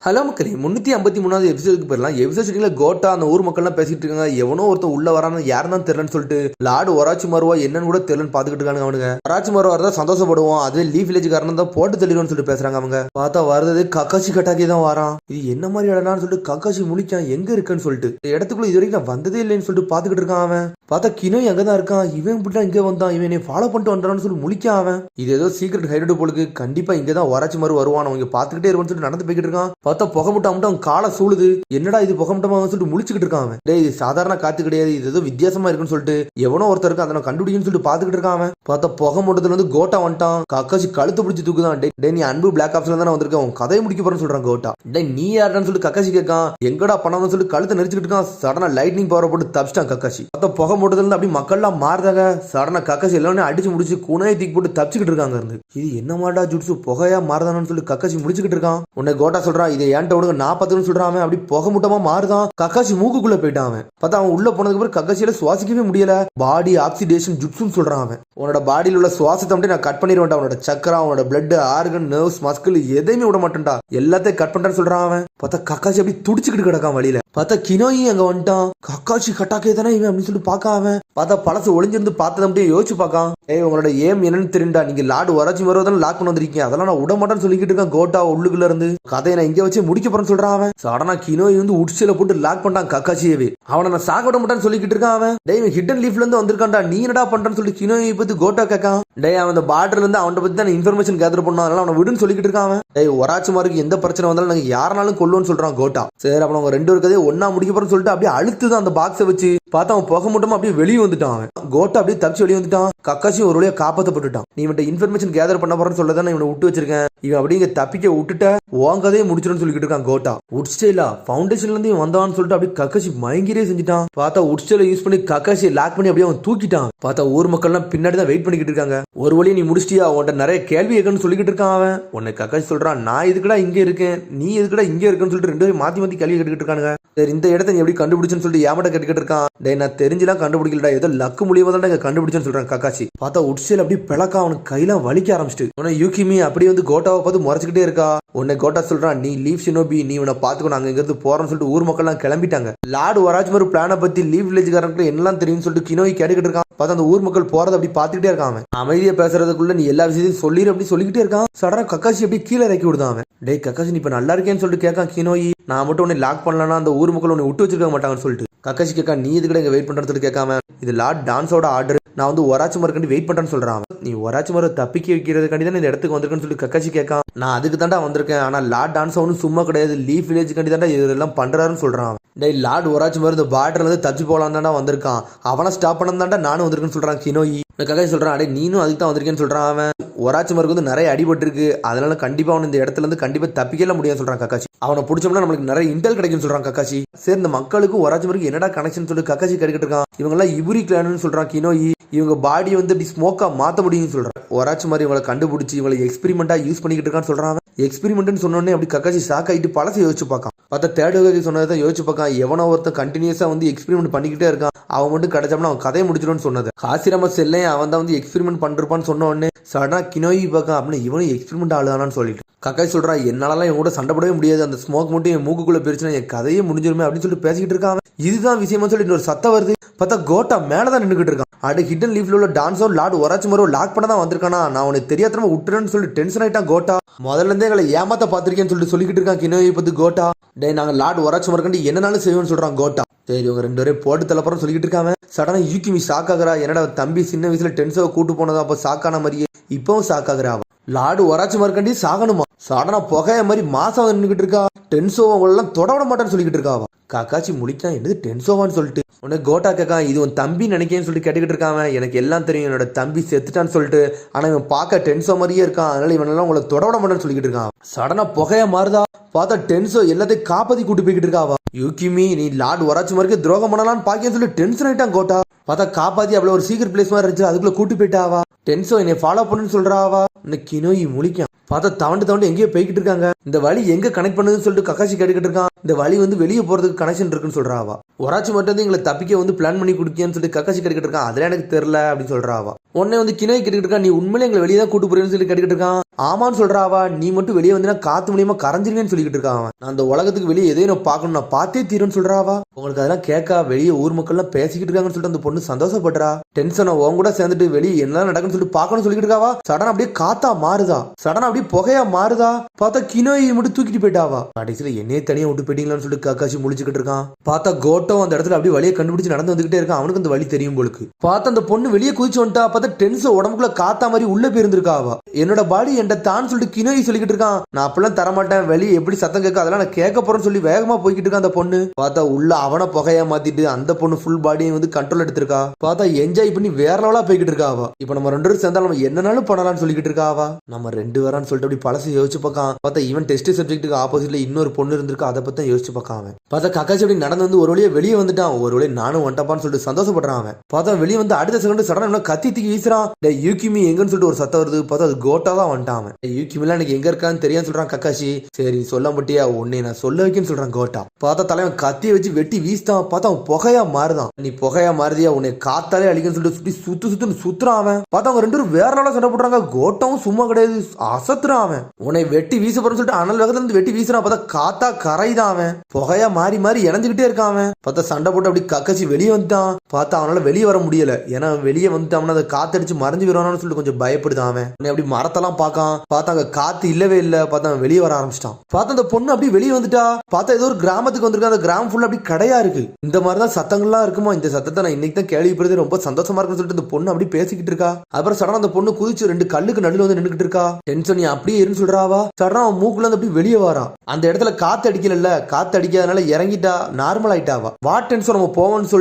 Hello மக்களே 353வது எபிசோடுக்கு போயிடலாம். எபிசோட் ஷூட்டிங்ல கோட்டா அந்த ஊர் மக்கள்லாம் பேசிட்டு இருக்காங்க. எவனோ ஒருத்தன் உள்ள வரான்னு யாருன்னு தெரியலன்னு சொல்லிட்டு லார்டு ஒராச்சி மாறுவா என்னன்னு கூட தெரியலன்னு பாத்துக்கிட்டு இருக்காங்க. அவனுங்க ஒராச்சி மாறுவா வரதா சந்தோஷப்படுவோம், அதுவே லீஃப் வில்லேஜ் காரணம் தான் போட்டு தெளிவுன்னு சொல்லிட்டு பேசுறாங்க. அவங்க பார்த்தா வருது கக்காசி கட்டாக்கி தான் வரான். இது என்ன மாதிரி இடம்னு சொல்லிட்டு கக்காசி முழிக்கான் எங்க இருக்குன்னு சொல்லிட்டு. இடத்துக்குள்ள இது வரைக்கும் நான் வந்ததே இல்லைன்னு சொல்லிட்டு பாத்துக்கிட்டு இருக்கான். அவன் பார்த்தா கினோ அங்கதான் இருக்கான். இவன் இப்படிலாம் இங்க வந்தான், இவன் என்னை ஃபாலோ பண்ணிட்டு வந்தான்னு சொல்லி முழிக்கான். அவன் இது ஏதோ சீக்கிரட் ஹைடு போலுக்கு கண்டிப்பா இங்கதான் ஒராச்சி மாறு வருவான். அவங்க பாத்துக்கிட்டே இருக்குன்னு சொல்லிட்டு நடந்து போய்கிட்டு இருக்கான். பார்த்தா புகை முட்டம் காலை சூழுது. என்னடா இது புகமட்டமா சொல்லிட்டு முழிச்சுக்கிட்டு இருக்கான். அவன் டேய் இது சாதாரண காத்து கிடையாது, இது ஏதோ வித்தியாசமா இருக்குன்னு சொல்லிட்டு எவனோ ஒருத்தருக்கு அதை கண்டுபிடிக்குன்னு சொல்லிட்டு பாத்துக்கிட்டு இருக்கான். அவன் பார்த்தா புகை மூட்டத்துல வந்து கோட்டா வந்துட்டான். கக்காசி கழுத்து பிடிச்சி தூக்குதான். டே நீ அன்பு பிளாக் ஆப்ஸ்ல தானே வந்திருக்கேன், உன் கதையை முடிக்க போறேன்னு சொல்றான் கோட்டா. டே நீ யாருன்னு சொல்லிட்டு கக்காசி கேட்கான். எங்கடா பண்ணான்னு சொல்லிட்டு கழுத்தை நெரிச்சுக்கிட்டு இருக்கான். சடனா லைட்னிங் பவரை போட்டு தப்பிச்சிட்டான் கக்காசி. பார்த்தா புகை மூட்டத்துல இருந்து அப்படி மக்கள்லாம் மாறுதாங்க. சடனா கக்காசி எல்லாமே அடிச்சு முடிச்சு குணையை தூக்கி போட்டு தப்பிச்சுக்கிட்டு இருக்காங்க. இருந்து இது என்ன மாடா ஜுட்ஸு புகையா மாறுதானு சொல்லி கக்காசி முடிச்சுக்கிட்டு இருக்கான். உன்னை கோட்டா சொல்றான் இதை ஏன்ட்ட விடுங்க நான் பார்த்துன்னு சொல்றான். அப்படி புகை மூட்டமா மாறுதான். கக்காசி மூக்குக்குள்ள போயிட்டான். அவன் பார்த்தா அவன் உள்ள போனதுக்கு அப்புறம் கக்காசியில சுவாசிக்கவே முடியல. பாடி ஆக்சிடேஷன் ஜுட்ஸுன்னு சொல்றான். அவன் உன்னோட பாடியில் உள்ள சுவாசத்தை மட்டும் நான் கட் பண்ணிடுவேன். உன்னோட சக்கரா, உன்னோட பிளட், ஆர்கன், நர்வ்ஸ், மஸ்கிள் எதையுமே விட மாட்டேன்டா, எல்லாத்தையும் கட் பண்றேன்னு சொல்றான். அவன் பார்த்தா கக்காசி அப்படி துடிச்சுக்கிட்டு கிடக்கான் வழியில. பார்த்தா கினோயி அங்க வந்துட்டான். கக்காசி கட்டாக்கே தானே இவன் அப்படின்னு சொல்லிட்டு பாக்க. அவன் பார்த்தா பழசு ஒளிஞ்சிருந்து பார்த்ததை மட்டும் யோசிச்சு பாக்கான். உங்களோட ஏம் என்னன்னு தெரியுண்டா, நீங்க லார்டு ஒராச்சி மருவதான லாக் பண்ண வந்திருக்கீங்க, அதெல்லாம் நான் விட மாட்டேன்னு சொல்லிக்கிட்டு இருக்கேன். கோட்டா உள்ளுக்குள்ள இருந்து கதையை நான் இங்க வச்சு முடிக்க போறேன்னு சொல்றான். அவன் சடனா கினோய் வந்து உட்சில போட்டு லாக் பண்ணான் கக்காசியவே. அவனை நான் சாக விட மாட்டான்னு சொல்லிக்கிட்டு இருக்கான். அவன் டேய் ஹிடன் லீஃப்ல இருந்து வந்திருக்கான்டா, நீ என்னடா பண்றன்னு சொல்லி கினோயை பத்தி கோட்டா கேட்கான். டேய் அவன் அந்த பார்டர்ல இருந்து அவனை பத்தி தான் இன்ஃபர்மேஷன் கேதர் பண்ணான், அதனால அவனை விடுன்னு சொல்லிக்கிட்டு இருக்கான். அவன் டேய் ஒராச்சி மாருக்கு எந்த பிரச்சனை வந்தாலும் நாங்க யாருனாலும் கொல்லுவோம்னு சொல்றான் கோட்டா. சரி அப்ப அவங்க ரெண்டு பேர் கதையை ஒன்னா முடிக்க போறேன்னு சொல்லிட்டு அப்படியே அழுத்துதான் அந்த பாக்ஸை வச்சு. பார்த்தா அவன் புகை மூட்டமா அப்படியே வெளியே வந்துட்டான். அவன் கோட்டா அப்படியே தப்பிச்சு வெளியே வந்துட்டான். கக்காசியும் ஒரு வழியா காப்பாற்றப்பட்டுட்டான். நீ இவன் இன்ஃபர்மேஷன் கேதர் பண்ண போறேன்னு சொல்லதான் இவனை விட்டு வச்சிருக்கேன். இவன் அப்படியே தப்பிக்க விட்டுட்ட உன் கதையை முடிச்சிடும் சொல்லிக்கிட்டு இருக்கான் கோட்டா. உட்ஸ்டேல ஃபவுண்டேஷன்ல இருந்து வந்தான்னு சொல்லிட்டு அப்படியே கக்காசி மயங்கிரே செஞ்சுட்டான். பார்த்தா உட்ஸ்டேல யூஸ் பண்ணி கக்காசியை லாக் பண்ணி அப்படியே அவன் தூக்கிட்டான். பார்த்தா ஊர் மக்கள்லாம் பின்னாடி தான் வெயிட் பண்ணிக்கிட்டு இருக்காங்க. ஒரு வழியை நீ முடிச்சிட்டியா, உன்கிட்ட நிறைய கேள்வி கேட்கணும்னு சொல்லிக்கிட்டு இருக்கான். அவன் உன்னை கக்காசி சொல்றான் நான் எதுக்குடா இங்க இருக்கேன், நீ எதுக்குடா இங்க இருக்குன்னு சொல்லிட்டு ரெண்டு பேரும் மாத்தி மாத்தி கேள்வி கேட்டுக்கிட்டு இருக்காங்க. சரி இந்த இடத்த நீ எப்படி கண்டுபிடிச்சுன்னு சொல்லிட்டு ஏமாட்ட கேட்டுக்கிட்டு இருக்கான். டே நான் தெரிஞ்சுலாம் கண்டுபிடிக்கலடா, ஏதோ லக்கு மூலியமா தான் கண்டுபிடிச்சேன்னு சொல்றான் கக்காசி. பார்த்தா உட்சேல் அப்படி பிளக்கா அவனுக்கு கையெல்லாம் வலிக்க ஆரம்பிச்சிட்டு. உன்னை யூகிமி அப்படியே வந்து கோட்டாவை பார்த்து முறைச்சிக்கிட்டே இருக்கா. உன்னை கோட்டா சொல்றான் நீ லீவ் ஷினோபி, நீ உன்னை பாத்துக்கணும், அங்க இருந்து போறேன்னு சொல்லிட்டு ஊர் மக்கள் எல்லாம் கிளம்பிட்டாங்க. லார்டு ஒராச்சி மாறு பிளானை பத்தி லீவ் வில்லேஜ்காரங்களுக்கு என்னெல்லாம் தெரியும்னு சொல்லிட்டு கினோய் கேட்டுக்கிட்டு இருக்கான். பார்த்தா அந்த ஊர் மக்கள் போறதை அப்படி பாத்துக்கிட்டே இருக்கான். அமைதியா பேசுறதுக்குள்ள நீ எல்லா விஷயத்தையும் சொல்லிடு அப்படி சொல்லிக்கிட்டே இருக்கான். சடனா கக்காசி அப்படி கீழே இறக்கி விடுதான். அவன் டேய் கக்காசி நீ இப்ப நல்லா இருக்கேன்னு சொல்லிட்டு கேட்கான் கினோயி. நான் மட்டும் உன்னை லாக் பண்ணலன்னா அந்த ஊர் மக்கள் உன்னை விட்டு வச்சிருக்க மாட்டாங்கன்னு சொல்லிட்டு கக்காசி கேட்கா. நீ இதுக்கிட்ட இங்க வெயிட் பண்றதுன்னு கேட்காம இது லார்ட் டான்ஸோட ஆர்டர், நான் வந்து ஒராச்சி மார்க்காண்டி வெயிட் பண்றேன்னு சொல்றான். நீ ஒராச்சி மாரை தப்பிக்க வைக்கிறதுக்காண்டி தான் இந்த இடத்துக்கு வந்திருக்கேன்னு சொல்லி கக்காசி கேட்கான். நான் அதுக்கு தாண்டா வந்திருக்கேன், ஆனா லார்ட் டான்ஸ் ஒன்றும் சும்மா கிடையாது, லீஃப் வில்லேஜ்காண்டி தாண்டா இதெல்லாம் பண்றாருன்னு சொல்றான். டேய் லார்ட் ஒராச்சி மாரு இந்த பார்டர்ல இருந்து தப்பிச்சு போலாம் தாண்டா வந்திருக்கான், அவனை ஸ்டாப் பண்ண தாண்டா நானும் வந்திருக்கேன்னு சொல்றான் கினோயி. கக்காசி சொல்றான் அடே நீனும் அதுக்கு தான் வந்திருக்கேன்னு சொல்றான். அவன் ஒராச்சி மாருக்கு வந்து நிறைய அடிபட்டு இருக்கு, அதனால கண்டிப்பா அவன் இந்த இடத்துல இருந்து கண்டிப்பா தப்பிக்கல முடியாது சொல்றான் கக்காசி. அவனை பிடிச்சோம்னா நம்மளுக்கு நிறைய இன்டெல் கிடைக்கும் சொல்றான் கக்காசி. சரி இந்த மக்களுக்கு ஒராச்சி மாருக்கு என்னடா கனெக்ஷன் சொல்லி கக்காசி கேட்டுக்கிட்டு இருக்கான். இவங்க எல்லாம் இபுரி கிளான்னு சொல்றான் கினோயி. இவங்க பாடி வந்து இப்படி ஸ்மோக்கா மாத்த முடியும்னு சொல்றான். ஒராச்சி மாதிரி இவங்களை கண்டுபிடிச்சி இவங்களை எக்ஸ்பெரிமெண்டா யூஸ் பண்ணிக்கிட்டு இருக்கான்னு சொல்றான். எக்ஸ்பெரிமெண்ட்னு சொன்னோடனே அப்படி கக்காசி ஷாக் ஆகிட்டு பழசை யோசிச்சு பார்க்கான். பார்த்தா தேர்ட் வகை சொன்னதை யோசிச்சு பார்க்கான். எவனோ ஒருத்தன் கண்டினியூஸா வந்து எக்ஸ்பெரிமெண்ட் பண்ணிக்கிட்டே இருக்கான், அவன் மட்டும் கிடைச்சோம்னா அவன் கதையை முடிச்சிடும்னு சொன்னது. காசிராம செல்லையும் அவன் தான் வந்து எக்ஸ்பெரிமெண்ட் பண்ணிருப்பான்னு சொன்ன உடனே சடனா கினோயி பார்க்கான். அப்படின்னு இவனும் எக்ஸ்பெரிமெண்ட் ஆளுதானான்னு சொல்லிட்டு கக்காசி சொல்றான் என்னாலலாம் என் கூட சண்டை போடவே முடியாது, அந்த ஸ்மோக் மட்டும் என் மூக்குக்குள்ள பிரிச்சுனா என் கதையே முடிஞ்சிருமே அப்படின்னு சொல்லிட்டு பேசிக்கிட்டு இருக்கான். இதுதான் விஷயமா சொல்லிட்டு ஒரு சத்தம் வருது. பார்த்தா கோட்டா மேலதான் நின்றுகிட்டு இருக்கான். அடு ஹிடன் லீஃப்ல உள்ள டான்ஸோ லார்டு ஒராச்சி மாரோ லாக் பண்ண தான் வந்திருக்கானா, நான் உனக்கு தெரியாதமா விட்டுறேன்னு சொல்லி டென்ஷன் ஆயிட்டான் கோட்டா. முதல்ல இருந்தே எங்களை ஏமாத்த பாத்திருக்கேன்னு சொல்லிக்கிட்டு இருக்கான் கினோயை பத்தி கோட்டா. டே நாங்க லார்டு ஒராச்சி மார்க்காண்டி என்னனாலும் செய்வோம்னு சொல்றான் கோட்டா. சரி இவங்க ரெண்டு பேரும் போட்டு தலைப்புறம் சொல்லிக்கிட்டு இருக்காங்க. சடனா யூகிமி ஷாக் ஆகுறா. என்னடா தம்பி சின்ன வயசுல டென்ஷோ கூட்டு போனதா அப்ப ஷாக்கான மாதிரியே இப்பவும் ஷாக் ஆகுறா. லார்டு ஒராச்சி மார்க்காண்டி சாகணுமா, சடனா புகைய மாதிரி மாசம் நின்றுகிட்டு இருக்கா. டென்சோ அவங்களெல்லாம் தொடவிட மாட்டான்னு சொல்லிக்கிட்டு இருக்காவா. காக்காச்சி முழிக்கான் என்னது டென்சோவான்னு சொல்லிட்டு. உடனே கோட்டா கேட்கான் இது உன் தம்பி நினைக்கேன்னு சொல்லிட்டு கேட்டுக்கிட்டு இருக்காங்க. எனக்கு எல்லாம் தெரியும், என்னோட தம்பி செத்துட்டான்னு சொல்லிட்டு, ஆனா இவன் பார்க்க டென்சோ மாதிரியே இருக்கான், அதனால இவனெல்லாம் உங்களை தொடவிட மாட்டேன்னு சொல்லிக்கிட்டு இருக்கான். சடனா புகைய மாறுதா. பார்த்தா டென்சோ எல்லாத்தையும் காப்பாத்தி கூட்டு போய்கிட்டு இருக்காவா. யூகிமி நீ லார்டு ஒராச்சி மார்க்கு துரோகம் பண்ணலான்னு பாக்கியன்னு சொல்லி டென்ஷன் ஆயிட்டான் கோட்டா. பார்த்தா காப்பாத்தி அவ்வளவு ஒரு சீக்கிரம் பிளேஸ் மாதிரி இருந்துச்சு, அதுக்குள்ள கூட்டு போயிட்டாவா. டென்சோ என்னை ஃபாலோ பண்ணுன்னு சொல்றாவா. இன்னைக்கு கினோயி முழிக்கான். பார்த்தா தவண்டு எங்கேயோ போய்கிட்டு இருக்காங்க. இந்த வழி எங்க கனெக்ட் பண்ணுதுன்னு சொல்லிட்டு கக்காசி கேட்டுக்கிட்டு இருக்கான். இந்த வழி வந்து வெளியே போறதுக்கு கனெக்ஷன் இருக்குன்னு சொல்றாவா. ஒராச்சி மட்டும் எங்களை தப்பிக்க வந்து பிளான் பண்ணி குடிக்கன்னு சொல்லி கக்காசி கேட்டுக்கிட்டு இருக்கான். அதெல்லாம் எனக்கு தெரியல அப்படின்னு சொல்றாவா. உடனே வந்து கிணோய் கேட்டுக்கிட்டு இருக்கா, நீ உண்மையிலே எங்களை வெளியே தான் கூட்டு போறேன்னு சொல்லி கேட்டுக்கிட்டு இருக்கான். ஆமான்னு சொல்றாவா. நீ மட்டும் வெளியே வந்தீங்கன்னா காத்து மூலியமா கரைஞ்சிருவேன்னு சொல்லிக்கிட்டு இருக்கான். நான் அந்த உலகத்துக்கு வெளியே எதையும் நான் பார்க்கணும், நான் பார்த்தே தீருன்னு சொல்றாவா. உங்களுக்கு அதெல்லாம் கேட்கா வெளியே ஊர் மக்கள் எல்லாம் பேசிக்கிட்டு இருக்காங்கன்னு சொல்லிட்டு அந்த பொண்ணு சந்தோஷப்படுறா. டென்ஷனை உன் கூட சேர்ந்துட்டு வெளியே என்ன நடக்குன்னு சொல்லிட்டு பார்க்கணும்னு சொல்லிக்கிட்டு இருக்காவா. சடனா அப்படியே காத்தா மாறுதா, சடனா அப்படியே புகையா மாறுதா. பார்த்தா கினோயை மட்டும் தூக்கிட்டு போயிட்டாவா. கடைசியில என்னையே தனியா விட்டு போயிட்டீங்களான்னு சொல்லிட்டு கக்காசி முடிச்சுக்கிட்டு இருக்கான். பார்த்தா கோட்டோ அந்த இடத்துல அப்படியே வழியை கண்டுபிடிச்சு நடந்து வந்துகிட்டே இருக்கான். அவனுக்கு அந்த வழி தெரியும் போலுக்கு. பார்த்தா அந்த பொண்ணு வெளியே குதிச்சு வந்துட்டா. பார்த்தா டென்ஷன் உடம்புக்குள்ள காத்தா மாதிரி உள்ள போயிருந்திருக்காவா. என்னோட பாடி என்கிட்ட தான் சொல்லிட்டு கினோய் சொல்லிக்கிட்டு இருக்கான். நான் அப்பெல்லாம் தரமாட்டேன், வெளியே எப்படி சத்தம் கேட்க அதெல்லாம் நான் கேட்க போறேன்னு சொல்லி வேகமா போய்கிட்டு இருக்கான் அந்த பொண்ணு. பார்த்தா உள்ள அவனை புகையா மாத்திட்டு அந்த பொண்ணு ஃபுல் பாடியை வந்து கண்ட்ரோல் எடுத்திருக்கா. பார்த்தா என்ஜாய் பண்ணி வேற லெவலா போய்கிட்டு இருக்காவா. இப்ப நம்ம 2 பேரும் சேர்ந்தாலும் நம்ம என்னனாலும் பண்ணலாம்னு சொல்லிக்கிட்டு இருக்காவா. நம்ம 2 பேரான்னு சொல்லிட்டு அப்படி பழசு யோசிச்சு பார்க்கான். பார்த்தா ஈவன் டெஸ்ட் சப்ஜெக்ட்டுக்கு ஆப்போசிட்ல இன்னொரு பொண்ணு இருந்திருக்கு. அதை பத்தி யோசிச்சு பார்க்காம பார்த்தா கக்காசி அப்படி நடந்து வந்து ஒரு வழியா வெளியே வந்துட்டான். ஒரு வழியா நானும் வந்துட்டப்பான்னு சொல்லிட்டு சந்தோஷப்படுறான் அவன். பார்த்தா வெளியே வந்து அடுத்த செகண்ட் சடனா கத்தி தூக்கி வீசுறான். யூகிமி எங்கன்னு சொல்லிட்டு ஒரு சத்தம் வருது. பார்த்தா அது கோட்டா தான் வந்துட்டான். யூகிமிலாம் எனக்கு எங்க இருக்கான்னு தெரியான்னு சொல்றான் கக்காசி. சரி சொல்ல மாட்டியா, உன்னை நான் சொல்ல வைக்கன்னு சொல்றான் கோட்டா. பார்த்தா தலைவன் கத்தியை வச்சு வெட்டி வீசுதான். பார்த்தா அவன் புகையா மாறுதான். நீ புகையா மாறுதியா, உன்னை காத்தாலே அழிக்கன்னு சொல்லிட்டு சுத்தி சுத்துன்னு சுத்துறான் அவன். பார்த்தா அவங்க 2 பேரும் வேற நாளா சண்டை போடுறாங்க. கோட்டாவும் சும்மா கிடையாது, அசத்துறான் அவன். உன்னை வெட்டி வீச போறன்னு சொல்லிட்டு அனல் வேகத்துல இருந்து வெட்டி வீசுறான். பார்த்தா காத்தா கரைதான் அவன். புகையா மாறி மாறி இணைஞ்சுக்கிட்டே இருக்கான் அவன். பார்த்தா சண்டை போட்டு அப்படி கக்காசி வெளியே வந்துட்டான். பார்த்தா அவனால வெளியே வர முடியல. ஏன்னா வெளியே வந்துட்டான் அதை காத்தடிச்சு மறைஞ்சு வருவானு சொல்லிட்டு கொஞ்சம் பயப்படுதான் அவன். அப்படி மரத்தெல்லாம் பார்க்கான். பார்த்தா அங்க காத்து இல்லவே இல்ல. பார்த்தா அவன் வெளியே வர ஆரம்பிச்சிட்டான். பார்த்தா அந்த பொண்ணு அப்படி வெளியே வந்துட்டா. பார்த்தா ஏதோ ஒரு கிராமத்துக்கு வந்திருக்கா. அந்த கிராமம் ஃபுல்லா அப்படி கடையா இருக்கு. இந்த மாதிரிதான் சத்தங்கள்லாம் இருக்குமா. இந்த சத்தத்தை நான் இன்னைக்கு தான் கேள்விப்படுறது, ரொம்ப சந்தோஷமா இருக்குன்னு சொல்லிட்டு அந்த பொண்ணு அப்படி பேசிக்கிட்டு இருக்கா. அப்புறம் சடனா அந்த பொண்ணு குதிச்சு 2 கல்லுக்கு நடுவில் வந்து நின்றுட்டு இருக்கா. டென்ஷன் நீ அப்படியே இருன்னு சொல்றாவா. சடனா அவன் மூக்குல இருந்து அப்படி வெளியே வரான். அந்த இடத்துல காத்து அடிக்கல, காத்து அடிக்காதனால இறங்கிட்டா, நார்மல் ஆயிட்டாவா. வாட் டென்ஷன் நம்ம போவோம்னு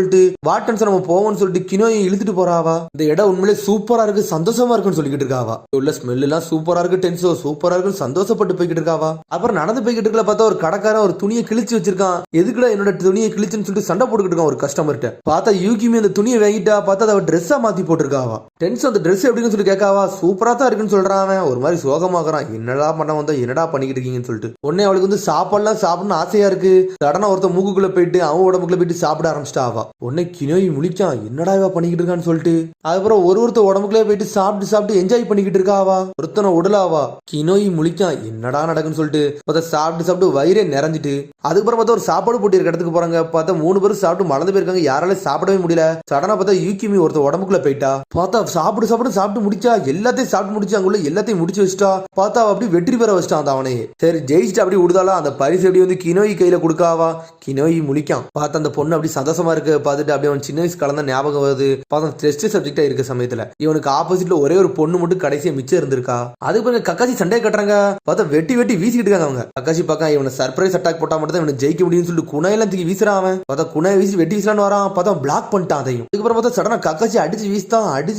சொல்லிட்டு கினோயை இழுத்துட்டு போறாவா. இந்த இடம் உண்மையிலே சூப்பரா இருக்கு, சந்தோஷமா இருக்குன்னு சொல்லிக்கிட்டு இருக்காவா. உள்ள ஸ்மெல் எல்லாம் சூப்பரா இருக்கு, டென்ஷோ சூப்பரா இருக்குன்னு சந்தோஷப்பட்டு போய்கிட்டு இருக்காவா. அப்புறம் நடந்து போய்கிட்டு இருக்கல. பார்த்தா ஒரு கடைக்காரன் ஒரு துணியை கிழிச்சு வச்சிருக்கான். எதுக்குடா என்னோட துணியை கிழிச்சுன்னு சொல்லிட்டு சண்டை போட்டுக்கிட்டு இருக்கான் ஒரு கஸ்டமர்கிட்ட. பார்த்தா யூகிமி அந்த துணியை வாங்கிட்டா. பார்த்தா அவ ட்ரெஸ்ஸா மாத்தி போட்டிருக்காவா. டென்ஷன் அந்த ட்ரெஸ் எப்படின்னு சொல்லி கேட்காவா. சூப்பரா தான் இருக்குன்னு சொல்றான் அவன். ஒரு மாதிரி சோகமாகறான். என்னடா பண்ண வந்தா, என்னடா பண்ணிக்கிட்டு இருக்கீங்கன்னு சொல்லிட்டு. உடனே அவளுக்கு வந்து சாப்பாடுலாம் சாப்பிடணும்னு ஆசையா இருக்கு. சடனா ஒருத்த மூக்குக்குள்ள போயிட்டு அவன் உடம்புக்குள்ள போயிட்டு சாப்பிட ஆரம்பிச்சிட்டாவா. உடனே கினோய் முழிச்சான், என்னடா இவ பண்ணிக்கிட்டு இருக்கான்னு சொல்லிட்டு. அதுக்கப்புறம் ஒருத்தர் உடம்புக்குள்ளே போயிட்டு சாப்பிட்டு என்ஜாய் பண்ணிக்கிட்டு இருக்காவா. ஒருத்தனை உடலாவா. கினோய் முழிச்சான், என்னடா நடக்குன்னு சொல்லிட்டு. பார்த்தா சாப்பிட்டு வயிறே நிறைஞ்சிட்டு அதுக்கப்புறம் பார்த்தா ஒரு சாப்பாடு போட்டி இருக்க இடத்துக்கு போறாங்க. பார்த்தா 3 பேரும் சாப்பிட்டு மறந்து போயிருக்காங்க. யாரால சாப்பிடவே முடியல. சடனா பார்த்தா யூகிமி ஒருத்தர் உடம்புக்குள்ள போயிட்டா. பார்த்தா சாப்பிட்டு முடிச்சா. எல்லாத்தையும் சாப்பிட்டு முடிச்சு அங்குள்ள எல்லாத்தையும் முடிச்சு வச்சுட்டா. பார்த்தா அப்படி வெற்றி பெற வச்சிட்டான் அவனையே. சரி ஜெயிச்சுட்டு அப்படி விடுதாலா. அந்த பரிசு எப்படி வந்து கினோய் கையில கொடுக்காவா. கினோய் முழிக்கான். பார்த்தா அந்த பொண்ணு அப்படி சந்தோஷமா இருக்கு. பார்த்துட்டு அப்படியே அவன் சின்ன வயசு கலந்த ஞாபகம் வருது. பார்த்தா டெஸ்ட் சப்ஜெக்டா இருக்க சமயத்துல இவனுக்கு ஆப்போசிட்ல ஒரே ஒரு பொண்ணு மட்டும் கடைசியா மிச்சம் இருந்திருக்கா. அதுக்கு பிறகு கக்காசி சண்டையை கட்டுறாங்க. பார்த்தா வெட்டி வீசிக்கிட்டு இருக்காங்க அவங்க. கக்காசி பார்க்க இவனை சர்ப்ரைஸ் அட்டாக் போட்டா மட்டும் தான் இவனை ஜெயிக்க முடியும்னு சொல்லிட்டு குணையெல்லாம் தூக்கி வீசுறான் அவன். பார்த்தா குணையை வீசி வெட்டி வீசலான்னு வரான். பார்த்தா பிளாக் பண்ணிட்டான் அதையும். அதுக்கப்புறம் பார்த்தா சடனா கக்காசி அடிச்சு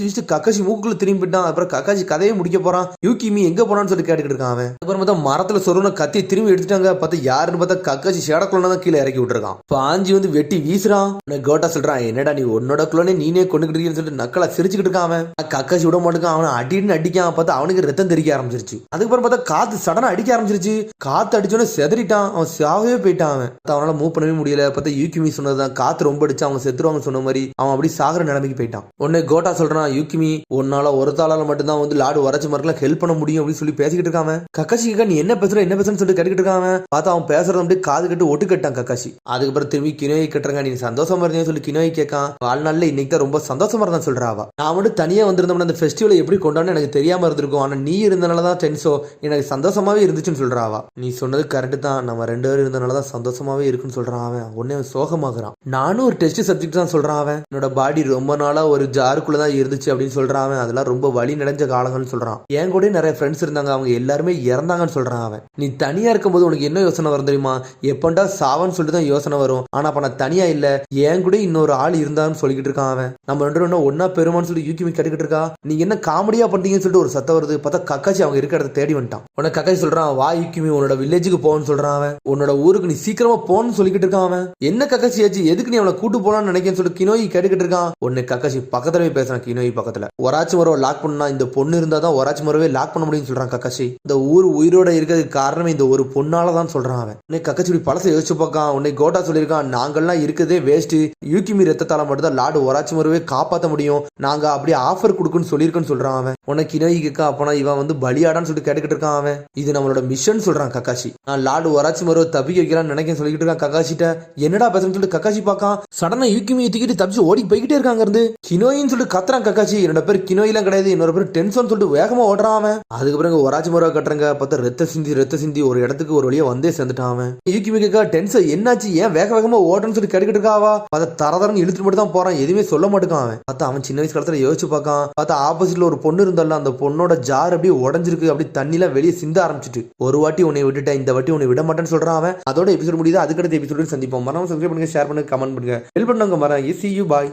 வீசிட்டு கக்காசி மூக்குள்ள திரும்பிட்டான். அப்புறம் கக்காசி கதையை முடிக்க போறான். யூகிமி எங்க போனான்னு சொல்லி கேட்டுக்கிட்டு இருக்கான் அவன். அதுக்கப்புறம் பார்த்தா மரத்துல சொருன கத்தி திரும்பி எடுத்துட்டாங்க. பார்த்தா யாருன்னு பார்த்தா கக்காசி ஷேடக்குள்ள தான் கீழே இறக்கி விட்டுருக்கான். பாஞ்சி வந்து வெட்டி வீசுறான். கோட்டா சொல்றான், என்னடா நீ உன்னோட குளோனே நீனே கொண்டுகிட்டு இருக்கீன்னு சொல்லிட்டு நக்கலா சிரிச்சுக்கிட்டு இருக்கான் அவன். கக்காசி விட மாட்டேங்கான். அவனை அடின்னு அடிக்கான். பார்த்தா அவனுக்கு ரத்தம் தெறிக்க ஆரம்பிச்சிருச்சு. அதுக்கப்புறம் பார்த்தா காத்து சடனா அடிக்க ஆரம்பிச்சிருச்சு. காத்து அடிச்சோன்னு செதறிட்டான். அவன் சாகவே போயிட்டான் அவன். அவனால மூவ் பண்ணவே முடியல. பார்த்தா யூகிமி சொன்னதுதான், காத்து ரொம்ப அடிச்சு அவங்க செத்துருவாங்க சொன்ன மாதிரி அவன் அப்படி சாகர நிலைமைக்கு போயிட்டான். உடனே கோட்டா சொல்றான், யூகிமி உன்னால ஒரு தாளால மட்டும்தான் வந்து லாடு வரைச்சு மரத்துல ஹெல்ப் பண்ண முடியும் அப்படின்னு சொல்லி பேசிக்கிட்டு இருக்காங்க. கக்காசி நீ என்ன பேசுறன்னு சொல்லிட்டு கேட்டுக்கிட்டு இருக்காங்க. பார்த்தா அவன் பேசுறது அப்படியே காது கட்டு ஒட்டு கட்டான் கக்காசி. அதுக்கப்புறம் திரும்பி கினோய் கட்டுறாங்க. நீ சந்தோஷமா இருந்தேன்னு சொல்லி கினோய் கேட்கான். வாழ்நாள்ல இன்னைக்கு தான் ரொம்ப சந்தோஷமா இருந்தான்னு சொல்றாவா. நான் மட்டும் தனியா வந்திருந்தோம்னா அந்த ஃபெஸ்டிவலை எப்படி கொண்டாடணும் எனக்கு தெரியாம இருந்திருக்கும். ஆனா நீ இருந்தனாலதான் டென்ஸோ எனக்கு சந்தோஷமாவே இருந்துச்சுன்னு சொல்றாவா. நீ சொன்னது கரெக்ட் தான், நம்ம 2 பேரும் இருந்தனாலதான் சந்தோஷமாவே இருக்குன்னு சொல்றான் அவன். உடனே சோகமாகறான். நானும் ஒரு டெஸ்ட் சப்ஜெக்ட் தான் சொல்றான் அவன். என்னோட பாடி ரொம்ப நாளா ஒரு ஜாருக்குள்ளதான் இருந்துச்சு அப்படின்னு சொல்றான் அவன். அதெல்லாம் ரொம்ப வலி நிறைஞ்ச காலங்கள்னு சொல்றான். என் கூட நிறைய ஃப்ரெண்ட்ஸ் இருந்தாங்க, அவங்க எல்லாருமே இறந்தாங்கன்னு சொல்றான் அவன். நீ தனியா இருக்கும்போது உனக்கு என்ன யோசனை வரும் தெரியுமா? எப்பண்டா சாவன்னு சொல்லிட்டு தான் யோசனை வரும். ஆனா அப்ப நான் தனியா இல்ல, என் கூட இன்னொரு ஆள் இருந்தான்னு சொல்லிக்கிட்டு இருக்கான் அவன். நம்ம 2 பேரும் ஒன்னா பெருமான்னு சொல்லி யூகிமி கேட்டுக்கிட்டு இருக்கா. நீங்க என்ன காமெடியா பண்றீங்கன்னு சொல்லிட்டு ஒரு சத்தம் வருது. பார்த்தா கக்காசி அவங்க இருக்க இடத்த தேடி வந்துட்டான். உடனே கக்காசி சொல்றான், வா யூகிமி உன்னோட வில்லேஜுக்கு போன்னு சொல்றான் அவன். உன்னோட ஊருக்கு நீ சீக்கிரமா போன்னு சொல்லிக்கிட்டு இருக்கான் அவன். என்ன கக்காசி ஆச்சு, எதுக்கு நீ அவனை கூட்டு போலான்னு நினைக்கிறேன்னு சொல்லிட்டு கினோய் கேட்டுக்கிட்டு இருக்கான். உடனே கக்காசி பக்கத்துல பேசுறான். கினோய் பக்கத்துல ஒராச்சி மரம் லாக் பண்ணா இந்த பொண்ணு இருந்தாதான் ஒராச்சி மரவே லாக் பண்ண முடியும்னு சொல்றான் கக்காசி. இந்த ஊர் உயிரோட இருக்கிறதுக்கு காரணமே இந்த ஒரு பொண்ணாலதான் சொல்றான் அவன். உன்னை கக்காசி பழசை யோசிச்சு பார்க்கான். உன்னை கோட்டா சொல்லியிருக்கான், நான் நாங்கள்லாம் இருக்கதே வேஸ்ட், யூகிமி ரத்தத்தால மட்டும் தான் லார்டு ஒராச்சிமருவே காப்பாற்ற முடியும், நாங்க அப்படியே ஆஃபர் கொடுக்குன்னு சொல்லியிருக்கோன்னு சொல்றான் அவன். உனக்கு கினோயி கேட்க அப்பனா இவன் வந்து பலியாடான்னு சொல்லிட்டு கேட்டுக்கிட்டு இருக்கான் அவன். இது நம்மளோட மிஷன் சொல்றான் கக்காஷி. நான் லார்டு ஒராச்சிமருவை தப்பிக்க வைக்கலாம்னு நினைக்க சொல்லிக்கிட்டு இருக்கான் கக்காஷிட்ட. என்னடா பேசுன்னு சொல்லிட்டு கக்காஷி பார்க்கான். சடனா யூகிமியை தூக்கிட்டு தப்பிச்சு ஓடி போய்கிட்டே இருக்காங்க இருந்து. கினோயின்னு சொல்லிட்டு கத்துறான் கக்காஷி. என்னோட பேர் கினோயிலாம் கிடையாது, என்னோட பேர் டென்சன் சொல்லிட்டு வேகமா ஓடுறான் அவன். அதுக்கப்புறம் ஒராச்சிமருவை கட்டுறங்க பார்த்தா ரத்த சிந்தி ஒரு இடத்துக்கு ஒரு வழியா வந்தே சேர்ந்துட்டான் அவன். யூகிமி கேட்க டென்சன் என்னாச்சு, ஏன் வேக வேகமா ஓடுறன்னு சொல்லி கேட்டுக்கிட்டு இருக்காவா. அதை தரதரன்னு இழுத்துட்டு மட்டும் தான் போறான், எதுவுமே சொல்ல மாட்டேங்கான் அவன். பார்த்தா அவன் சின்ன வயசு காலத்துல யோசிச்சு பார்க்கான். பார்த்தா ஆப்போசிட்ல ஒரு பொண்ணு இருந்தால அந்த பொண்ணோட ஜார் அப்படியே உடஞ்சிருக்கு, அப்படி தண்ணிலாம் வெளியே சிந்த ஆரம்பிச்சிட்டு. ஒரு வாட்டி உன்னை விட்டுட்டேன், இந்த வாட்டி உன்னை விட மாட்டேன்னு சொல்றான் அவன். அதோட எபிசோட் முடியுது. அதுக்கடுத்த எபிசோடு சந்திப்போம். மறக்காம சப்ஸ்கிரைப் பண்ணுங்க, ஷேர் பண்ணுங்க, கமெண்ட் பண்ணுங்க, ஹெல்ப் பண்ணுங்க. மரம் see you, bye.